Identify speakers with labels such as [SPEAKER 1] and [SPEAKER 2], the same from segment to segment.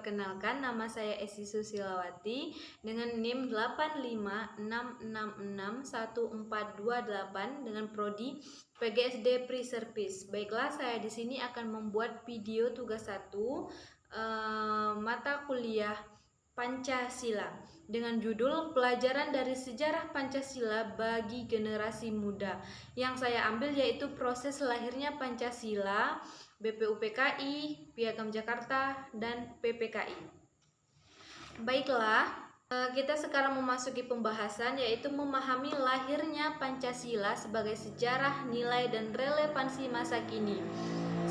[SPEAKER 1] Perkenalkan, nama saya Esi Susilawati dengan NIM 856661428 dengan prodi PGSD Pre-Service. Baiklah, saya di sini akan membuat video tugas 1 mata kuliah Pancasila dengan judul Pelajaran dari Sejarah Pancasila bagi Generasi Muda. Yang saya ambil yaitu proses lahirnya Pancasila, BPUPKI, Piagam Jakarta, dan PPKI. Baiklah, kita sekarang memasuki pembahasan yaitu memahami lahirnya Pancasila sebagai sejarah, nilai, dan relevansi masa kini.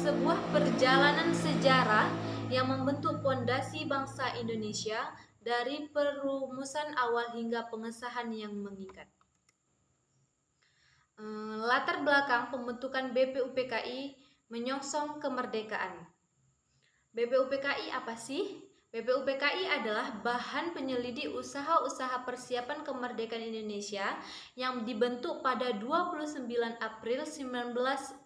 [SPEAKER 1] Sebuah perjalanan sejarah yang membentuk pondasi bangsa Indonesia dari perumusan awal hingga pengesahan yang mengikat. Latar belakang pembentukan BPUPKI menyongsong kemerdekaan. BPUPKI apa sih? BPUPKI adalah bahan penyelidik usaha-usaha persiapan kemerdekaan Indonesia yang dibentuk pada 29 April 1945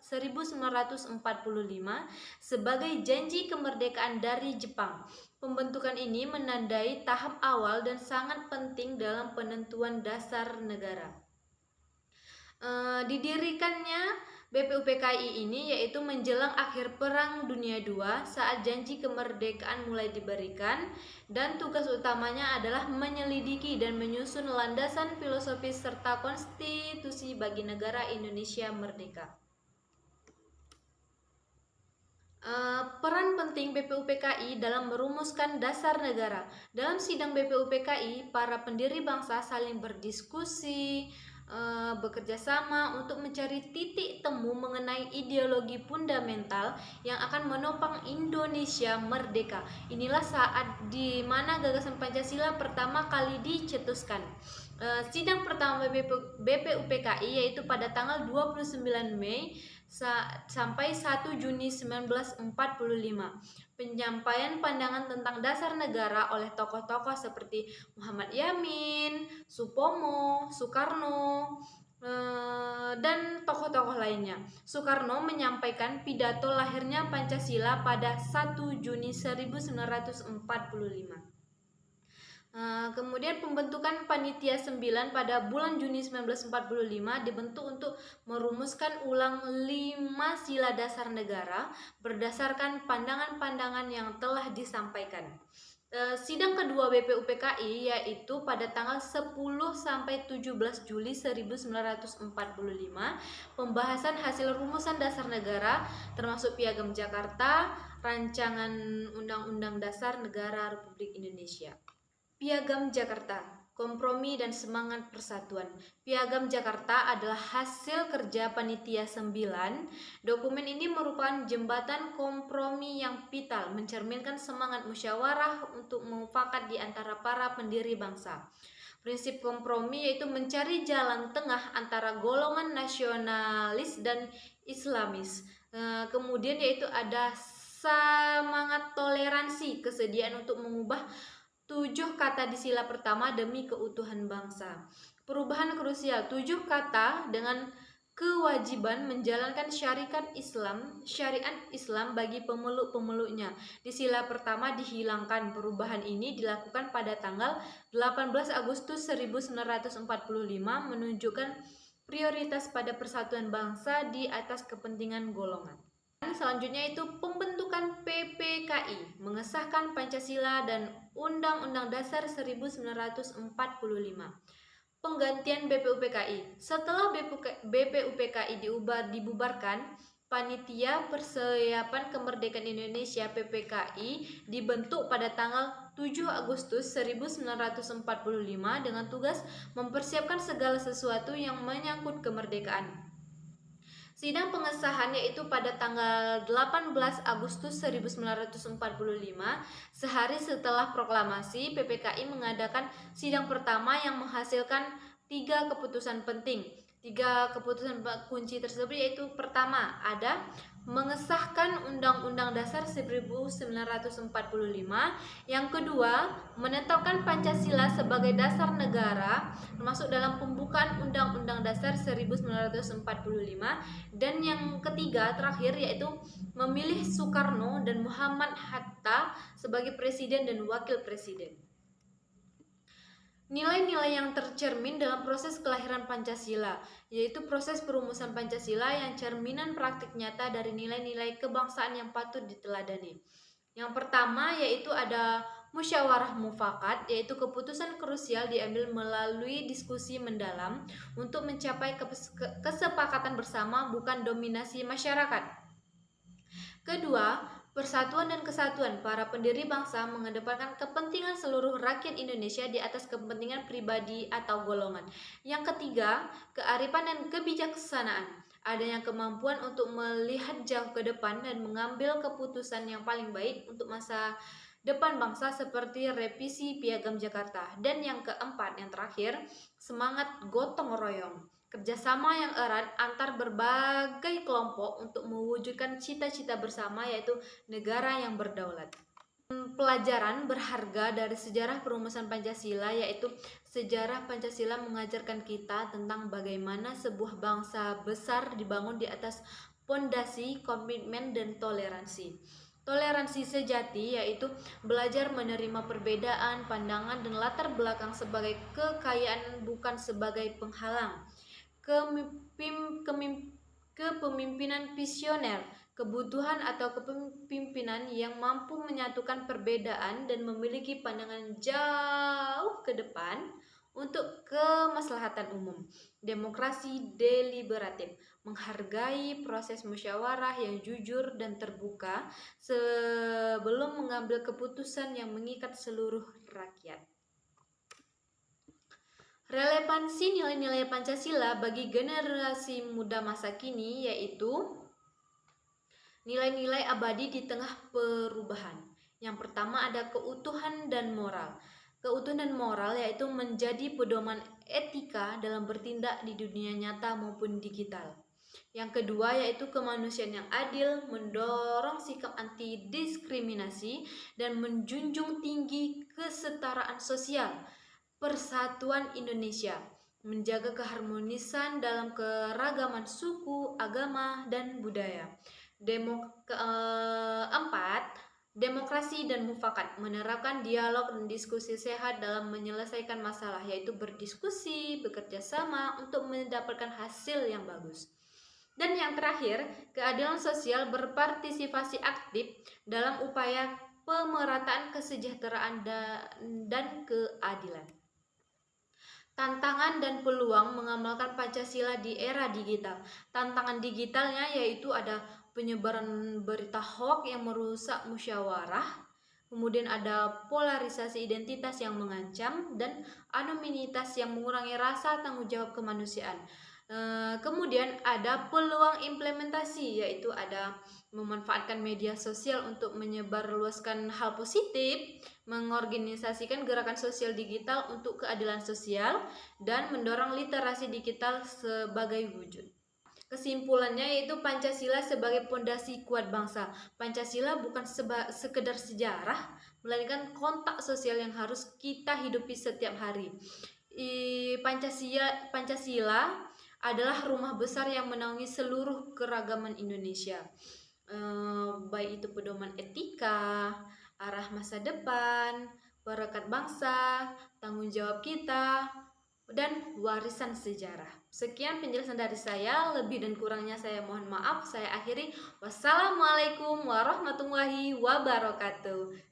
[SPEAKER 1] sebagai janji kemerdekaan dari Jepang. Pembentukan ini menandai tahap awal dan sangat penting dalam penentuan dasar negara. Didirikannya BPUPKI ini yaitu menjelang akhir Perang Dunia II saat janji kemerdekaan mulai diberikan, dan tugas utamanya adalah menyelidiki dan menyusun landasan filosofis serta konstitusi bagi negara Indonesia merdeka. Peran penting BPUPKI dalam merumuskan dasar negara. Dalam sidang BPUPKI, para pendiri bangsa saling berdiskusi, bekerja sama untuk mencari titik temu mengenai ideologi fundamental yang akan menopang Indonesia merdeka. Inilah saat di mana gagasan Pancasila pertama kali dicetuskan. Sidang pertama BPUPKI yaitu pada tanggal 29 Mei sampai 1 Juni 1945. Penyampaian pandangan tentang dasar negara oleh tokoh-tokoh seperti Muhammad Yamin, Supomo, Soekarno, dan tokoh-tokoh lainnya. Soekarno menyampaikan pidato lahirnya Pancasila pada 1 Juni 1945. Kemudian pembentukan Panitia 9 pada bulan Juni 1945 dibentuk untuk merumuskan ulang 5 sila dasar negara berdasarkan pandangan-pandangan yang telah disampaikan. Sidang kedua BPUPKI yaitu pada tanggal 10 sampai 17 Juli 1945, pembahasan hasil rumusan dasar negara termasuk Piagam Jakarta, Rancangan Undang-Undang Dasar Negara Republik Indonesia. Piagam Jakarta, kompromi dan semangat persatuan. Piagam Jakarta adalah hasil kerja Panitia 9. Dokumen ini merupakan jembatan kompromi yang vital, mencerminkan semangat musyawarah untuk mufakat di antara para pendiri bangsa. Prinsip kompromi yaitu mencari jalan tengah antara golongan nasionalis dan Islamis. Kemudian yaitu ada semangat toleransi, kesediaan untuk mengubah 7 kata di sila pertama demi keutuhan bangsa. Perubahan krusial 7 kata dengan kewajiban menjalankan syariat Islam bagi pemeluk-pemeluknya. Di sila pertama dihilangkan. Perubahan ini dilakukan pada tanggal 18 Agustus 1945 menunjukkan prioritas pada persatuan bangsa di atas kepentingan golongan. Selanjutnya itu pembentukan PPKI, mengesahkan Pancasila dan Undang-Undang Dasar 1945. Penggantian BPUPKI. Setelah BPUPKI dibubarkan, Panitia Persiapan Kemerdekaan Indonesia PPKI dibentuk pada tanggal 7 Agustus 1945 dengan tugas mempersiapkan segala sesuatu yang menyangkut kemerdekaan. Sidang pengesahan yaitu pada tanggal 18 Agustus 1945, sehari setelah proklamasi, PPKI mengadakan sidang pertama yang menghasilkan 3 keputusan penting. 3 keputusan kunci tersebut yaitu pertama, ada mengesahkan Undang-Undang Dasar 1945. Yang kedua, menetapkan Pancasila sebagai dasar negara, termasuk dalam pembukaan Undang-Undang Dasar 1945. Dan yang ketiga, terakhir, yaitu memilih Soekarno dan Muhammad Hatta sebagai presiden dan wakil presiden. Nilai-nilai yang tercermin dalam proses kelahiran Pancasila, yaitu proses perumusan Pancasila yang cerminan praktik nyata dari nilai-nilai kebangsaan yang patut diteladani. Yang pertama yaitu ada musyawarah mufakat, yaitu keputusan krusial diambil melalui diskusi mendalam untuk mencapai kesepakatan bersama, bukan dominasi masyarakat. Kedua, persatuan dan kesatuan. Para pendiri bangsa mengedepankan kepentingan seluruh rakyat Indonesia di atas kepentingan pribadi atau golongan. Yang ketiga, kearifan dan kebijaksanaan. Adanya kemampuan untuk melihat jauh ke depan dan mengambil keputusan yang paling baik untuk masa depan bangsa, seperti revisi Piagam Jakarta. Dan yang keempat, yang terakhir, semangat gotong royong. Kerjasama yang erat antar berbagai kelompok untuk mewujudkan cita-cita bersama, yaitu negara yang berdaulat. Pelajaran berharga dari sejarah perumusan Pancasila, yaitu sejarah Pancasila mengajarkan kita tentang bagaimana sebuah bangsa besar dibangun di atas pondasi komitmen dan toleransi. Toleransi sejati yaitu belajar menerima perbedaan pandangan dan latar belakang sebagai kekayaan, bukan sebagai penghalang. Kepemimpinan visioner, kebutuhan atau kepemimpinan yang mampu menyatukan perbedaan dan memiliki pandangan jauh ke depan untuk kemaslahatan umum. Demokrasi deliberatif, menghargai proses musyawarah yang jujur dan terbuka sebelum mengambil keputusan yang mengikat seluruh rakyat. Relevansi nilai-nilai Pancasila bagi generasi muda masa kini yaitu nilai-nilai abadi di tengah perubahan. Yang pertama ada keutuhan dan moral. Keutuhan dan moral yaitu menjadi pedoman etika dalam bertindak di dunia nyata maupun digital. Yang kedua yaitu kemanusiaan yang adil, mendorong sikap anti diskriminasi dan menjunjung tinggi kesetaraan sosial. Persatuan Indonesia, menjaga keharmonisan dalam keragaman suku, agama, dan budaya. Keempat, demokrasi dan mufakat, menerapkan dialog dan diskusi sehat dalam menyelesaikan masalah, yaitu berdiskusi, bekerja sama untuk mendapatkan hasil yang bagus. Dan yang terakhir, keadilan sosial, berpartisipasi aktif dalam upaya pemerataan kesejahteraan dan keadilan. Tantangan dan peluang mengamalkan Pancasila di era digital. Tantangan digitalnya yaitu ada penyebaran berita hoax yang merusak musyawarah, kemudian ada polarisasi identitas yang mengancam, dan anonimitas yang mengurangi rasa tanggung jawab kemanusiaan. Kemudian ada peluang implementasi, yaitu ada memanfaatkan media sosial untuk menyebarluaskan hal positif, mengorganisasikan gerakan sosial digital untuk keadilan sosial, dan mendorong literasi digital sebagai wujud. Kesimpulannya yaitu Pancasila sebagai pondasi kuat bangsa. Pancasila bukan sekedar sejarah, melainkan kontak sosial yang harus kita hidupi setiap hari. Pancasila adalah rumah besar yang menaungi seluruh keragaman Indonesia, baik itu pedoman etika, arah masa depan, perekat bangsa, tanggung jawab kita, dan warisan sejarah. Sekian penjelasan dari saya, lebih dan kurangnya saya mohon maaf. Saya akhiri. Wassalamualaikum warahmatullahi wabarakatuh.